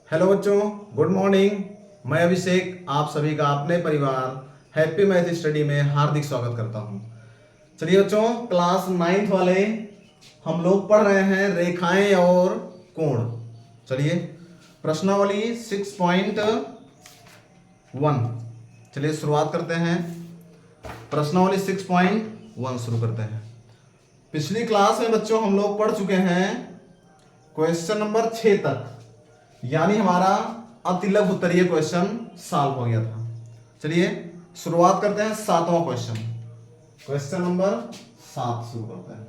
Hello बच्चों, good morning. मैं अभिषेक आप सभी का अपने परिवार हैप्पी मैथ स्टडी में हार्दिक स्वागत करता हूं। चलिए बच्चों, क्लास 9th वाले हम लोग पढ़ रहे हैं रेखाएं और कोण। चलिए प्रश्नावली 6.1, चलिए शुरुआत करते हैं। प्रश्नावली 6.1 शुरू करते हैं। पिछली क्लास में बच्चों हम लोग पढ़ चुके हैं क्वेश्चन नंबर 6 तक, यानी हमारा अति लघु उत्तरीय क्वेश्चन सॉल्व हो गया था। चलिए शुरुआत करते हैं 7वां क्वेश्चन। क्वेश्चन नंबर 7 शुरू करते हैं।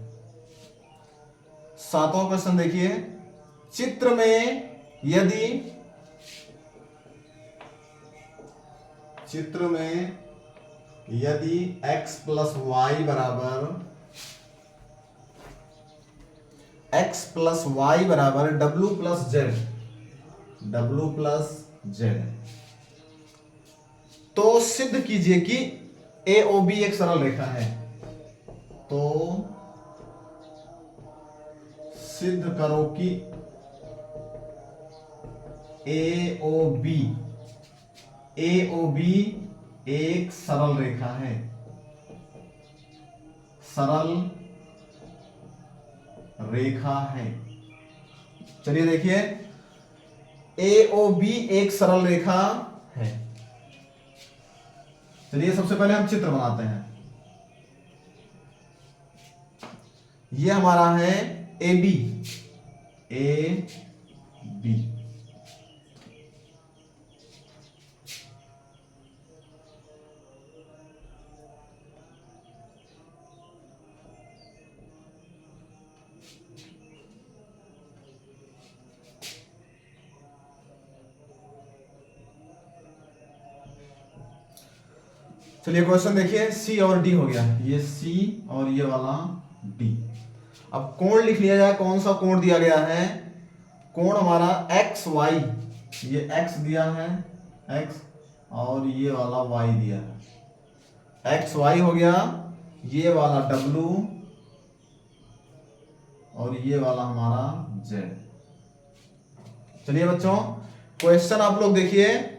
7वां क्वेश्चन देखिए, चित्र में यदि x प्लस वाई बराबर w प्लस जेड, तो सिद्ध कीजिए कि AOB एक सरल रेखा है। तो सिद्ध करो कि AOB एक सरल रेखा है। चलिए देखिए, AOB एक सरल रेखा है। चलिए सबसे पहले हम चित्र बनाते हैं। ये हमारा है AB। चलिए क्वेश्चन देखिए, C और D हो गया, ये C और ये वाला D। अब कोण लिख लिया जाए। कौन सा कोण दिया गया है? कोण हमारा XY, ये X दिया है X, और ये वाला Y दिया है। XY हो गया, ये वाला W और ये वाला हमारा Z। चलिए बच्चों, क्वेश्चन आप लोग देखिए,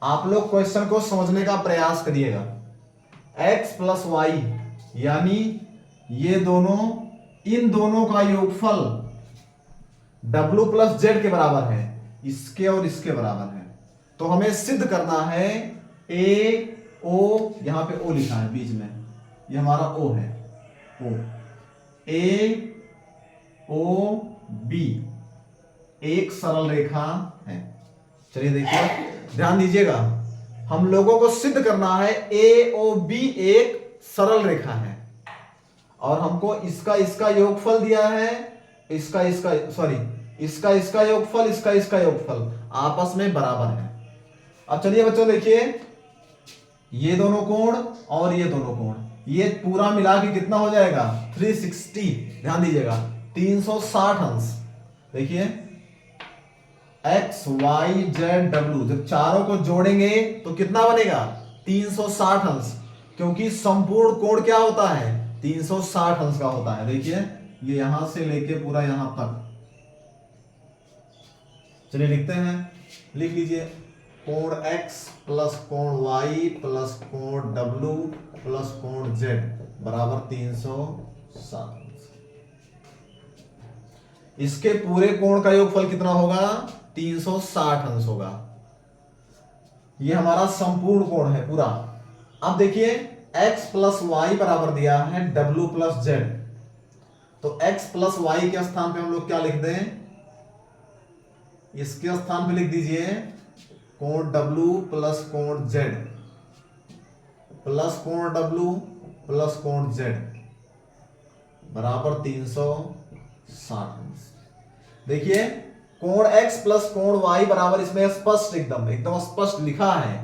आप लोग क्वेश्चन को समझने का प्रयास करिएगा। x प्लस वाई यानी ये दोनों, इन दोनों का योगफल w प्लस जेड के बराबर है, इसके और इसके बराबर है। तो हमें सिद्ध करना है ए ओ, यहां पे ओ लिखा है बीच में, ये हमारा ओ है, ओ ए ओ बी एक सरल रेखा है। चलिए देखिए, ध्यान दीजिएगा, हम लोगों को सिद्ध करना है AOB एक सरल रेखा है, और हमको इसका योगफल दिया है, इसका योगफल, इसका योगफल आपस में बराबर है। अब चलिए बच्चों देखिए, ये दोनों कोण और ये दोनों कोण, ये पूरा मिला के कितना हो जाएगा? 360। ध्यान दीजिएगा, 360 अंश। देखिए X Y Z W, जब चारों को जोड़ेंगे तो कितना बनेगा? 360 अंश, क्योंकि संपूर्ण कोण क्या होता है? 360 अंश का होता है। देखिए ये यहां से लेके पूरा यहां तक। चलिए लिखते हैं, लिख लीजिए, कोण X प्लस कोण Y प्लस कोण W प्लस कोण Z बराबर 360। इसके पूरे कोण का योगफल कितना होगा? 360 अंश होगा। ये हमारा संपूर्ण कोण है पूरा। अब देखिए, x प्लस वाई बराबर दिया है w प्लस जेड, तो x प्लस वाई के स्थान पे हम लोग क्या लिख दें? इसके स्थान पे लिख दीजिए कोण w प्लस कोण z प्लस कोण w प्लस कोण z बराबर 360 अंश। देखिए कोण x प्लस कोण y बराबर, इसमें स्पष्ट एकदम स्पष्ट लिखा है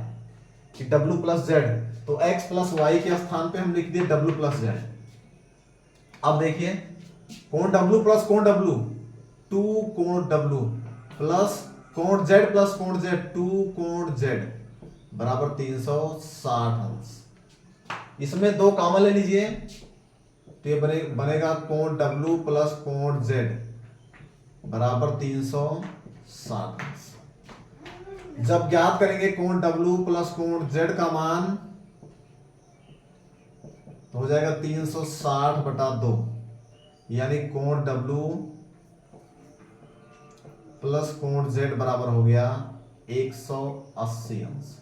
कि w प्लस जेड, तो x प्लस वाई के स्थान पे हम लिख दिए w प्लस जेड। अब देखिए, कोण w प्लस कोण w 2 कोण w प्लस कोण z प्लस कोण z 2 कोण z बराबर 360 अंश। इसमें दो कॉमन ले लीजिए, तो ये बनेगा कोण w प्लस कोण z बराबर 360 60 अंश। जब ज्ञात करेंगे कोण W प्लस कोण Z का मान तो हो जाएगा 360/2, यानी कोण W प्लस कोण Z बराबर हो गया 180 अंश।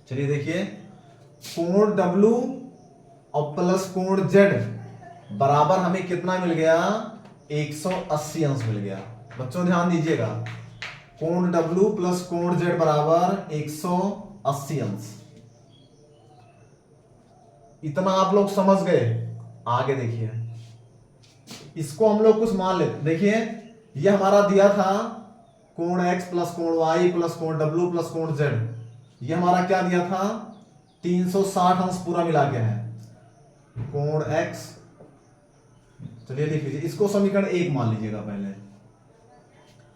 चलिए देखिए, कोण W और प्लस कोण Z बराबर हमें कितना मिल गया? 180 अंश मिल गया। बच्चों ध्यान दीजिएगा, कोण W प्लस कोण Z बराबर 180 अंश। इतना आप लोग समझ गए। आगे देखिए, इसको हम लोग कुछ मान लेते। देखिए, यह हमारा दिया था कोण X प्लस कोण Y प्लस कोण W प्लस कोण Z। यह हमारा क्या दिया था? 360 अंश पूरा मिला के है कोण X। चलिए लिख लीजिए, इसको समीकरण 1 मान लीजिएगा पहले।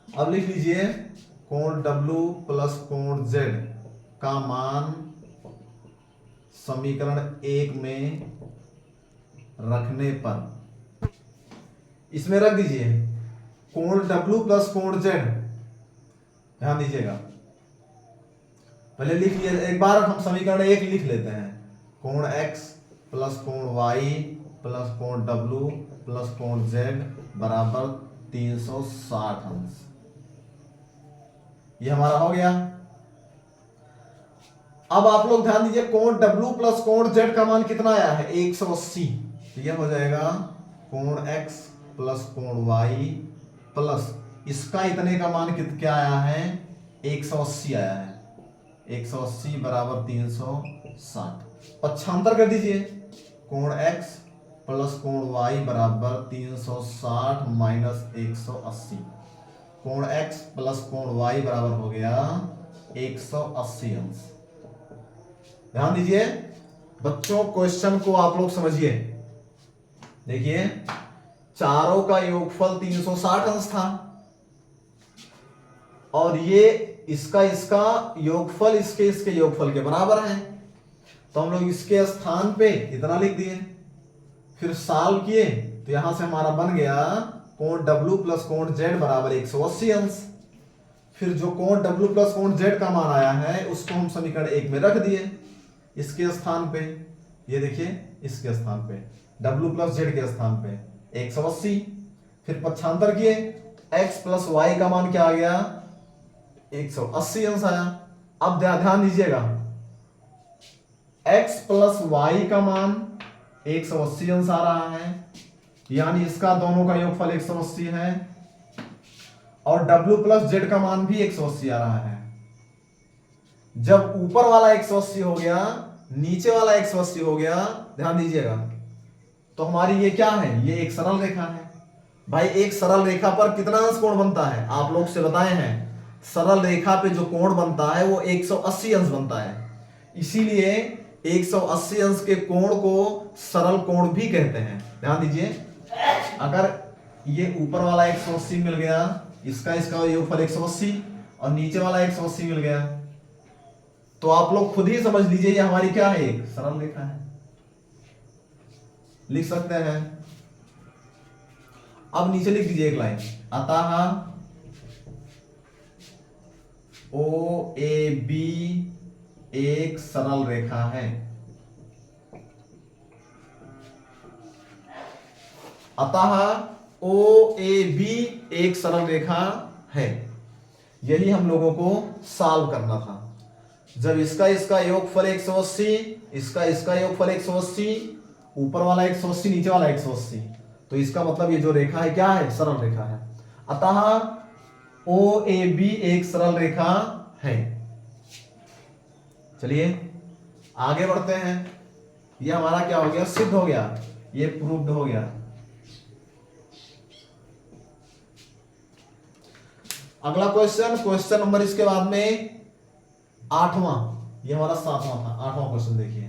अब लिख लीजिए कोण W प्लस कोण Z का मान समीकरण 1 में रखने पर, इसमें रख दीजिए कोण W प्लस कोण Z। ध्यान दीजिएगा, पहले लिख लिए, एक बार हम समीकरण 1 लिख लेते हैं। कोण X प्लस कोण Y प्लस कोण W प्लस कोण Z बराबर 360 अंश। ये हमारा हो गया। अब आप लोग ध्यान दीजिए, कोण W प्लस कोण Z का मान कितना आया है? 180। तो यह हो जाएगा कोण X प्लस कोण Y प्लस इसका इतने का मान क्या आया है? 180 आया है। 180 बराबर 360। पक्षांतर कर दीजिए, कोण X प्लस कोण Y बराबर 360 माइनस 180। कोण X प्लस कोण Y बराबर हो गया 180 अंश। ध्यान दीजिए बच्चों, क्वेश्चन को आप लोग समझिए। देखिए, चारों का योगफल 360 अंश था और ये इसका योगफल इसके योगफल के बराबर है। तो हम लोग इसके स्थान पे इतना लिख दिए, फिर साल किए तो यहां से हमारा बन गया कोण W प्लस कोण Z बराबर 180 अंश। फिर जो कोण W प्लस कोण Z का मान आया है उसको हम समीकरण 1 में रख दिए इसके स्थान पे। ये देखिए, इसके स्थान पे W प्लस Z के स्थान पे 180। फिर पक्षांतर किए, X प्लस Y का मान क्या आ गया? 180 अंश आया। अब ध्यान दीजिएगा, X प्लस Y का मान 180 अंश आ रहा है, यानी इसका दोनों का योगफल 180 है, और W प्लस Z का मान भी 180 आ रहा है। जब ऊपर वाला 180 हो गया, नीचे वाला 180 हो गया, ध्यान दीजिएगा, तो हमारी ये क्या है? ये एक सरल रेखा है। भाई, एक सरल रेखा पर कितना अंश कोण बनता है? आप लोग से बताए हैं, सरल रेखा पे जो कोण बनता है वो 180 अंश बनता है। इसीलिए 180 अंश के कोण को सरल कोण भी कहते हैं। ध्यान दीजिए, अगर ये ऊपर वाला 180 मिल गया, इसका योगफल 180 और नीचे वाला 180 मिल गया, तो आप लोग खुद ही समझ लीजिए ये हमारी क्या है? एक सरल रेखा है। लिख सकते हैं। अब नीचे लिख दीजिए एक लाइन, अतः OAB एक सरल रेखा है। अतः OAB एक सरल रेखा है। यही हम लोगों को सॉल्व करना था। जब इसका योगफल 180, इसका योगफल 180, ऊपर वाला 180, नीचे वाला 180, तो इसका मतलब ये जो रेखा है क्या है? सरल रेखा है। अतः OAB एक सरल रेखा है। चलिए आगे बढ़ते हैं। ये हमारा क्या हो गया? सिद्ध हो गया, ये प्रूव्ड हो गया। अगला क्वेश्चन नंबर इसके बाद में 8वां, ये हमारा 7वां था। 8वां क्वेश्चन देखिए,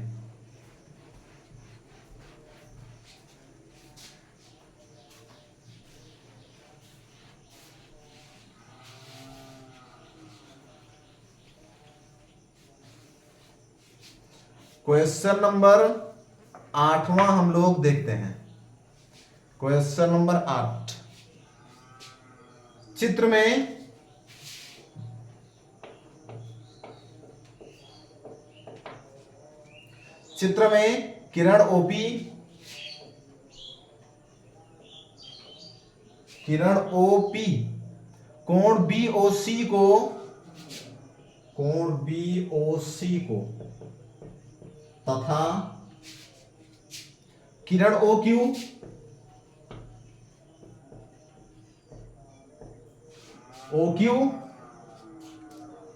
क्वेश्चन नंबर 8वां हम लोग देखते हैं। क्वेश्चन नंबर 8, चित्र में किरण ओपी कोण बीओसी को तथा किरण OQ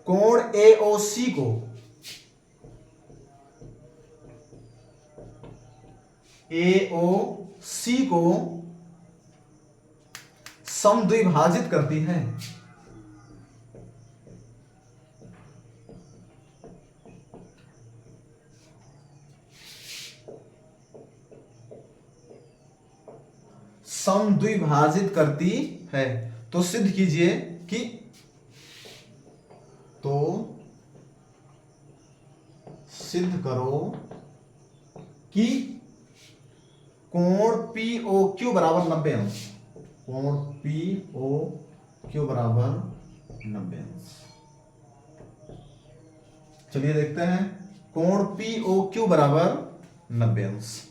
कोण AOC को समद्विभाजित करती है। समद्विभाजित करती है तो सिद्ध कीजिए कि सिद्ध करो कि कोण POQ बराबर 90 अंश। कोण POQ बराबर 90 अंश। चलिए देखते हैं कोण POQ बराबर 90 अंश।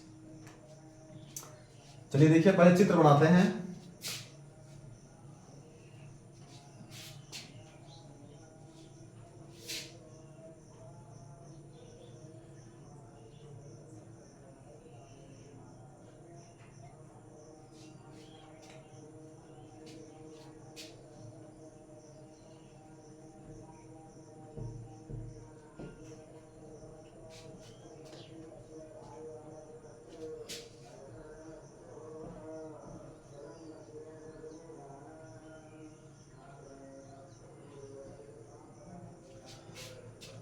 चलिए देखिए पहले चित्र बनाते हैं।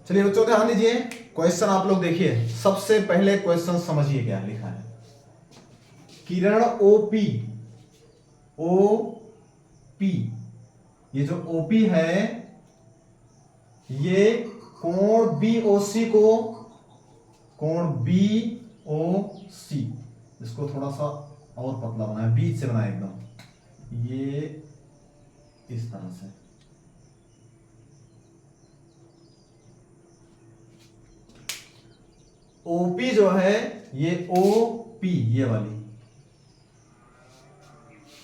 चलिए बच्चों ध्यान दीजिए, क्वेश्चन आप लोग देखिए। सबसे पहले क्वेश्चन समझिए क्या लिखा है। किरण OP ये जो OP है ये कोण BOC इसको थोड़ा सा और पतला बनाए, बीच से बनाए एकदम, ये इस तरह से। OP जो है ये OP ये वाली,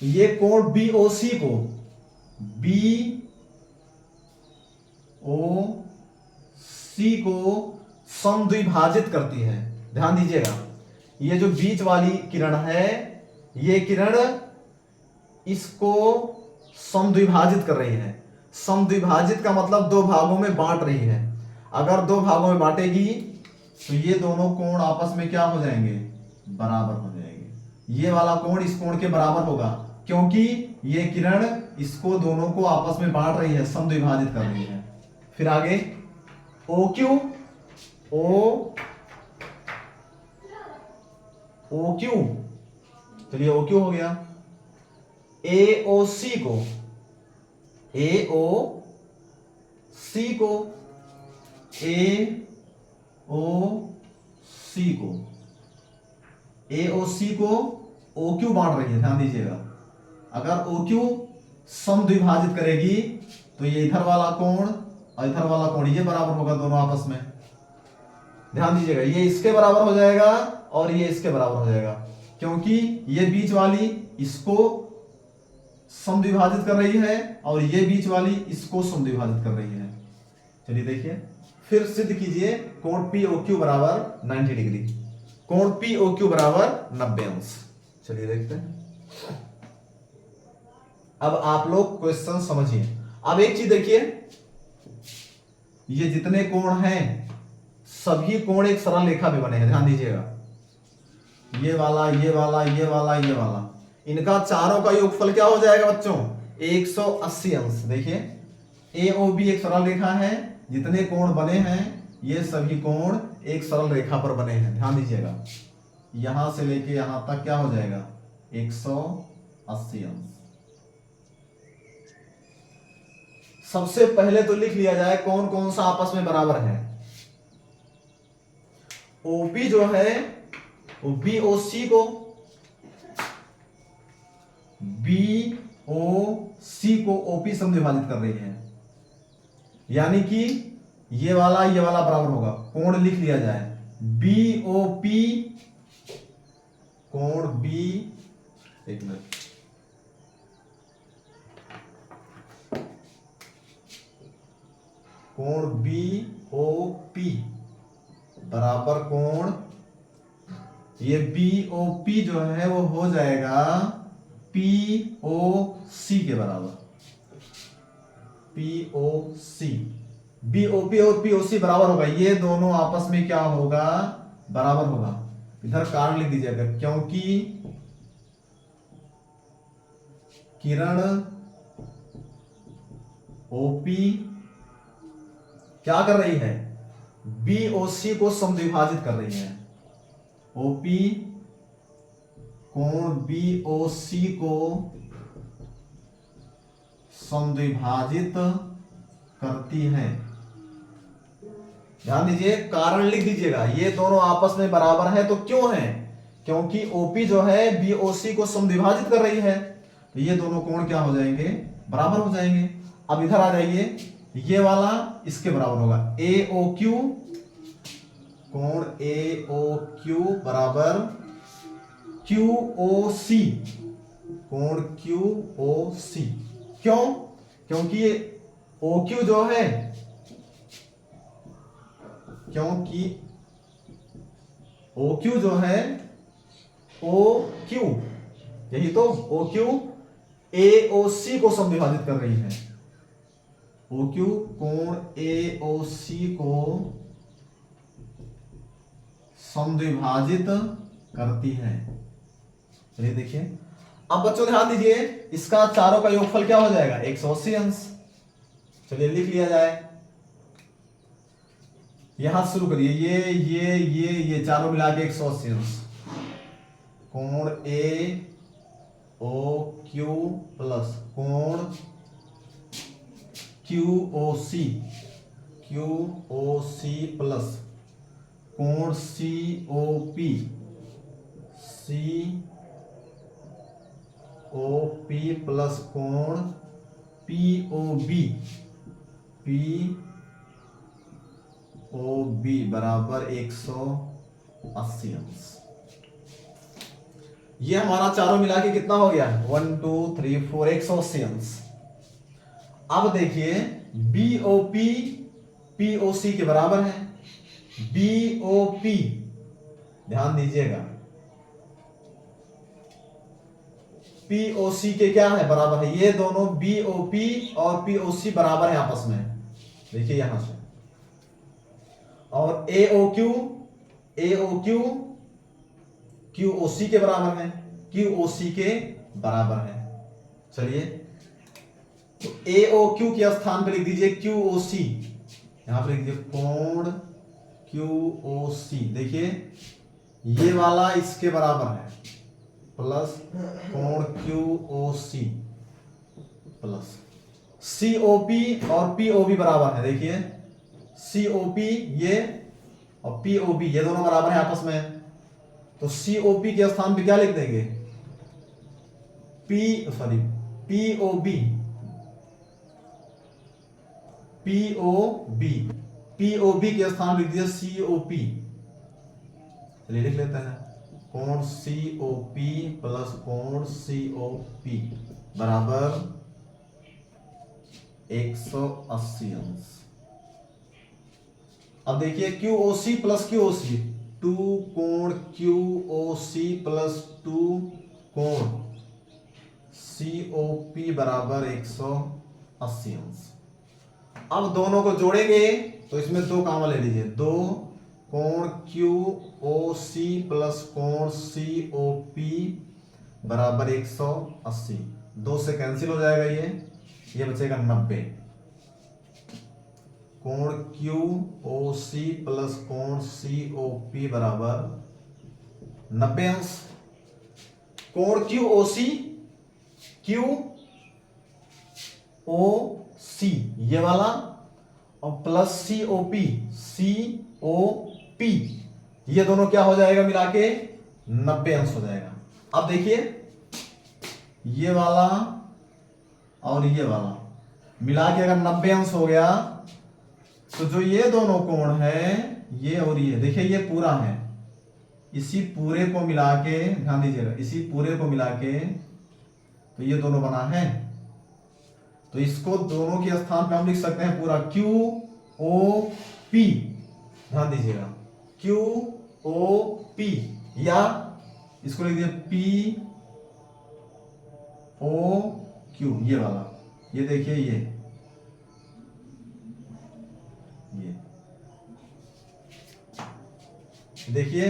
ये कोण BOC को समद्विभाजित करती है। ध्यान दीजिएगा, ये जो बीच वाली किरण है ये किरण इसको समद्विभाजित कर रही है। समद्विभाजित का मतलब दो भागों में बांट रही है। अगर दो भागों में बांटेगी तो ये दोनों कोण आपस में क्या हो जाएंगे, बराबर हो जाएंगे। ये वाला कोण इस कोण के बराबर होगा क्योंकि ये किरण इसको दोनों को आपस में बांट रही है, समद्विभाजित कर रही है। फिर आगे OQ चलिए OQ हो गया। AOC को OQ बांट रही है। ध्यान दीजिएगा, अगर OQ समद्विभाजित करेगी तो ये इधर वाला कोण और इधर वाला कोण ये बराबर होगा दोनों आपस में। ध्यान दीजिएगा, ये इसके बराबर हो जाएगा और ये इसके बराबर हो जाएगा क्योंकि ये बीच वाली इसको समद्विभाजित कर रही है और ये बीच वाली इसको समद्विभाजित कर रही है। चलिए देखिए, फिर सिद्ध कीजिए कोण POQ बराबर 90 डिग्री। कोण POQ बराबर 90 अंश। चलिए देखते हैं। अब आप लोग क्वेश्चन समझिए। अब एक चीज देखिए, ये जितने कोण हैं सभी कोण एक सरल रेखा में बने हैं। ध्यान दीजिएगा, ये वाला, ये वाला, ये वाला, ये वाला, इनका चारों का योगफल क्या हो जाएगा बच्चों, 180 अंश। देखिए AOB एक सरल रेखा है, जितने कोण बने हैं ये सभी कोण एक सरल रेखा पर बने हैं। ध्यान दीजिएगा, यहां से लेके यहां तक क्या हो जाएगा, 180 अंश। सबसे पहले तो लिख लिया जाए कौन कौन सा आपस में बराबर है। OP जो है वो BOC सी को ओपी से विभाजित कर रही है, यानी कि ये वाला बराबर होगा, कोण लिख लिया जाए बीओपी, कोण बी, एक मिनट, कोण बीओपी बराबर कोण, ये बीओपी जो है वो हो जाएगा पीओसी के बराबर, पीओसी, बीओपी और पीओसी बराबर होगा, ये दोनों आपस में क्या होगा, बराबर होगा। इधर कारण लिख दीजिएगा, क्योंकि किरण ओपी क्या कर रही है, बीओसी को समद्विभाजित कर रही है, ओपी कोण बीओसी को समद्विभाजित करती है। ध्यान दीजिए, कारण लिख दीजिएगा, ये दोनों आपस में बराबर है, तो क्यों है, क्योंकि ओपी जो है बीओसी को समद्विभाजित कर रही है, तो ये दोनों कोण क्या हो जाएंगे, बराबर हो जाएंगे। अब इधर आ जाइए, ये वाला इसके बराबर होगा, एओक्यू, कोण एओक्यू बराबर क्यूओसी, कोण क्यूओसी, क्यों, क्योंकि ये ओक्यू जो है, क्योंकि OQ जो है, OQ यही तो, OQ AOC को समविभाजित कर रही है, OQ कोण AOC को समद्विभाजित करती है। चलिए देखिए, अब बच्चों ध्यान दीजिए, इसका चारों का योगफल क्या हो जाएगा, 180 अंश। चलिए लिख लिया जाए, यहां शुरू करिए, ये चारों मिला के 180 अंश, कोण ए ओ क्यू प्लस कोण क्यू ओ सी प्लस कोण सी ओ पी प्लस कोण पी ओ बी बराबर 180 अंश। ये हमारा चारों मिला के कितना हो गया, 1 2 3 4 180 अंश। अब देखिए बीओपी पीओसी के बराबर है, बीओपी ध्यान दीजिएगा पीओसी के क्या है, बराबर है, ये दोनों बीओपी और पीओसी बराबर है आपस में, देखिए यहां से, और एओक्यू क्यूओसी के बराबर है, क्यूओसी के बराबर है। चलिए तो एओक्यू के स्थान पर लिख दीजिए क्यूओसी, यहां पर लिख दीजिए कोण क्यूओसी, देखिए ये वाला इसके बराबर है, प्लस कोण क्यूओसी प्लस सीओपी और पीओबी बराबर है, देखिए सीओपी ये और पीओबी ये दोनों बराबर है आपस में, तो सीओपी के स्थान पे क्या लिख देंगे, पीओबी के स्थान लिख दिया सीओपी। चलिए लिख लेते हैं, कोण सीओपी प्लस कोण सीओपी बराबर 180 अंश। अब देखिए क्यूओसी प्लस क्यूओसी, 2 कोण क्यूओसी प्लस 2 कोण सीओपी बराबर 180 अंश। अब दोनों को जोड़ेंगे तो इसमें 2 कामा ले लीजिए, 2 कोण क्यूओसी प्लस कोण सीओपी बराबर 180, 2 से कैंसिल हो जाएगा, ये बचेगा 90, कोण क्यूओसी प्लस कोण सीओपी बराबर 90 अंश। कोण क्यूओसी क्यूओसी ये वाला और प्लस सीओपी ये दोनों क्या हो जाएगा, मिला के 90 अंश हो जाएगा। अब देखिए ये वाला और ये वाला मिला के अगर 90 अंश हो गया तो जो ये दोनों कोण है ये और ये, देखिए ये पूरा है, इसी पूरे को मिला के, ध्यान दीजिएगा, इसी पूरे को मिला के तो ये दोनों बना है। तो इसको दोनों के स्थान पे हम लिख सकते हैं पूरा क्यू ओ पी, ध्यान दीजिएगा क्यू ओ पी, या इसको लिख दीजिए पी ओ क्यू, ये वाला, ये देखिए ये देखिए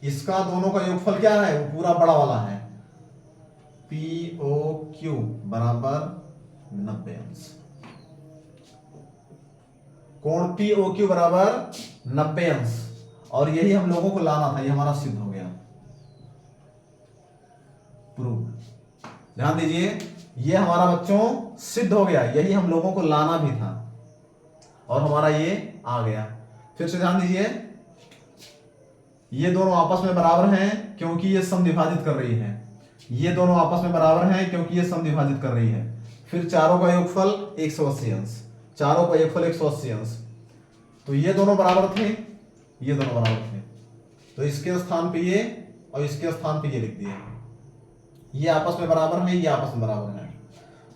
इसका दोनों का योगफल क्या है, वो पूरा बड़ा वाला है, पी ओ क्यू बराबर 90 अंश। कोण पी ओ क्यू बराबर 90 अंश, और यही हम लोगों को लाना था, ये हमारा सिद्ध हो गया, प्रूव। ध्यान दीजिए ये हमारा बच्चों सिद्ध हो गया, यही हम लोगों को लाना भी था और हमारा ये आ गया। फिर से ध्यान दीजिए ये दोनों आपस में बराबर हैं क्योंकि ये समद्विभाजित कर रही है, ये दोनों आपस में बराबर हैं क्योंकि ये समद्विभाजित कर रही है। फिर चारों का योगफल 180 अंश, चारों का योगफल 180 अंश, तो ये दोनों बराबर थे, ये दोनों बराबर थे, तो इसके स्थान पे ये और इसके स्थान पे ये लिख दिए, ये आपस में बराबर है, ये आपस में बराबर है।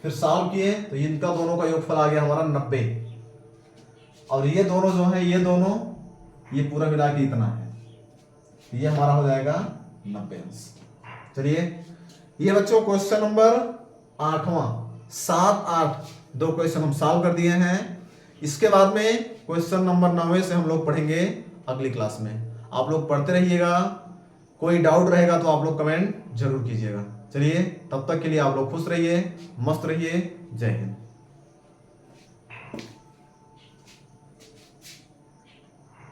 फिर सॉल्व किए तो इनका दोनों का योगफल आ गया हमारा 90, और ये दोनों जो है ये दोनों ये पूरा मिला के इतना है, ये हमारा हो जाएगा 90 अंश। चलिए ये बच्चों क्वेश्चन नंबर 8वां, 7, 8 दो क्वेश्चन हम सॉल्व कर दिए हैं। इसके बाद में क्वेश्चन नंबर 9 से हम लोग पढ़ेंगे अगली क्लास में। आप लोग पढ़ते रहिएगा, कोई डाउट रहेगा तो आप लोग कमेंट जरूर कीजिएगा। चलिए तब तक के लिए आप लोग खुश रहिए, मस्त रहिए, जय हिंद।